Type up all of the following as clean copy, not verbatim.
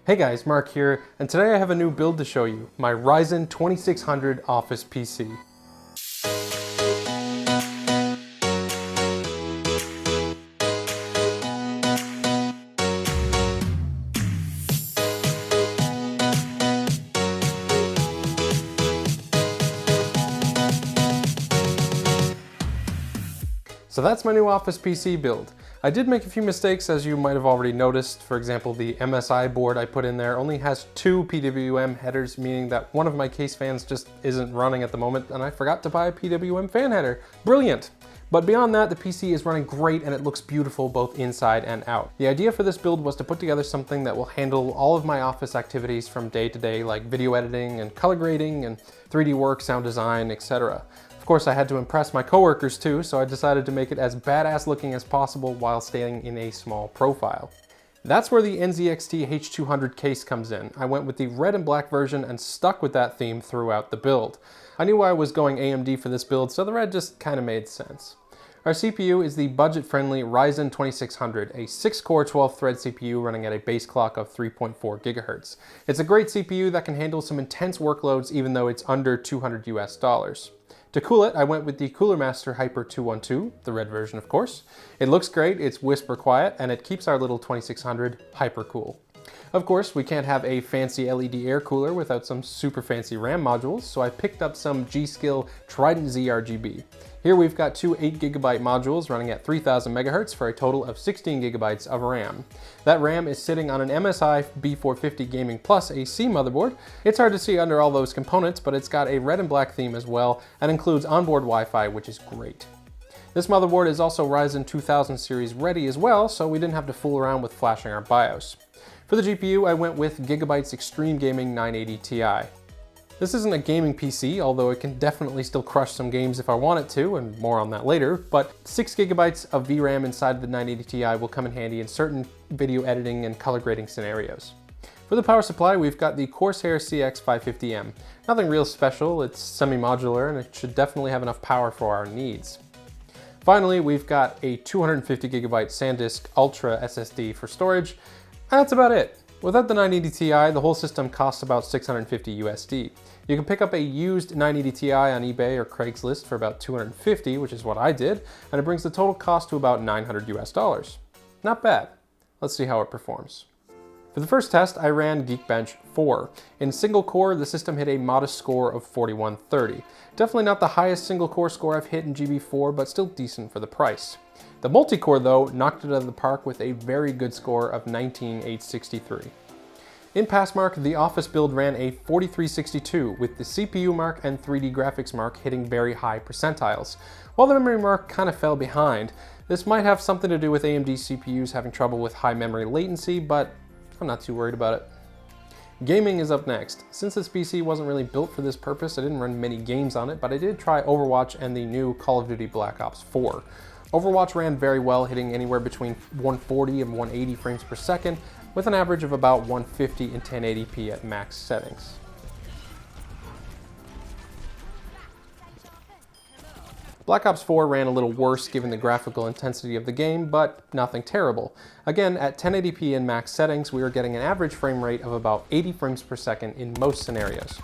Hey guys, Mark here, and today I have a new build to show you, my Ryzen 2600 Office PC. So that's my new Office PC build. I did make a few mistakes, as you might have already noticed. For example, the MSI board I put in there only has 2 PWM headers, meaning that one of my case fans just isn't running at the moment, and I forgot to buy a PWM fan header. Brilliant! But beyond that, the PC is running great and it looks beautiful both inside and out. The idea for this build was to put together something that will handle all of my office activities from day to day, like video editing and color grading and 3D work, sound design, etc. Of course, I had to impress my coworkers too, so I decided to make it as badass looking as possible while staying in a small profile. That's where the NZXT H200 case comes in. I went with the red and black version and stuck with that theme throughout the build. I knew I was going AMD for this build, so the red just kind of made sense. Our CPU is the budget-friendly Ryzen 2600, a 6-core 12-thread CPU running at a base clock of 3.4 GHz. It's a great CPU that can handle some intense workloads even though it's under $200 US. To cool it, I went with the Cooler Master Hyper 212, the red version of course. It looks great, it's whisper quiet, and it keeps our little 2600 hyper cool. Of course, we can't have a fancy LED air cooler without some super fancy RAM modules, so I picked up some G.Skill Trident Z RGB. Here we've got two 8GB modules running at 3000 MHz for a total of 16 GB of RAM. That RAM is sitting on an MSI B450 Gaming Plus AC motherboard. It's hard to see under all those components, but it's got a red and black theme as well, and includes onboard Wi-Fi, which is great. This motherboard is also Ryzen 2000 series ready as well, so we didn't have to fool around with flashing our BIOS. For the GPU, I went with Gigabyte's Extreme Gaming 980 Ti. This isn't a gaming PC, although it can definitely still crush some games if I want it to, and more on that later, but 6 GB of VRAM inside the 980 Ti will come in handy in certain video editing and color grading scenarios. For the power supply, we've got the Corsair CX550M. Nothing real special, it's semi-modular, and it should definitely have enough power for our needs. Finally, we've got a 250 GB SanDisk Ultra SSD for storage, and that's about it. Without the 980 Ti, the whole system costs about $650 USD. You can pick up a used 980 Ti on eBay or Craigslist for about $250, which is what I did, and it brings the total cost to about $900 US. Not bad. Let's see how it performs. For the first test, I ran Geekbench 4. In single core, the system hit a modest score of 4130. Definitely not the highest single core score I've hit in GB4, but still decent for the price. The multi-core though knocked it out of the park with a very good score of 19863. In Passmark, the Office build ran a 4362 with the CPU mark and 3D graphics mark hitting very high percentiles, while the memory mark kind of fell behind. This might have something to do with AMD CPUs having trouble with high memory latency, but I'm not too worried about it. Gaming is up next. Since this PC wasn't really built for this purpose, I didn't run many games on it, but I did try Overwatch and the new Call of Duty Black Ops 4. Overwatch ran very well, hitting anywhere between 140 and 180 frames per second, with an average of about 150 in 1080p at max settings. Black Ops 4 ran a little worse given the graphical intensity of the game, but nothing terrible. Again, at 1080p in max settings, we were getting an average frame rate of about 80 frames per second in most scenarios.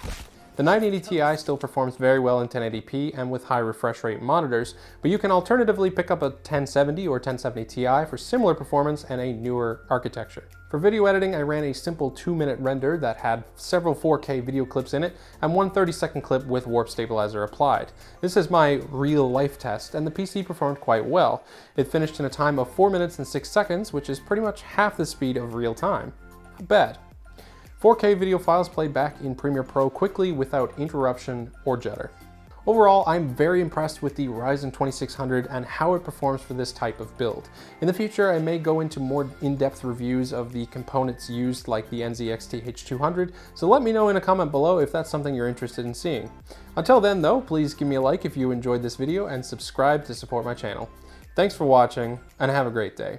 The 980 Ti still performs very well in 1080p and with high refresh rate monitors, but you can alternatively pick up a 1070 or 1070 Ti for similar performance and a newer architecture. For video editing, I ran a simple 2-minute render that had several 4K video clips in it and one 30-second clip with warp stabilizer applied. This is my real-life test, and the PC performed quite well. It finished in a time of 4 minutes and 6 seconds, which is pretty much half the speed of real time. Not bad. 4K video files play back in Premiere Pro quickly without interruption or jitter. Overall, I'm very impressed with the Ryzen 2600 and how it performs for this type of build. In the future, I may go into more in-depth reviews of the components used like the NZXT H200, so let me know in a comment below if that's something you're interested in seeing. Until then though, please give me a like if you enjoyed this video and subscribe to support my channel. Thanks for watching, and have a great day.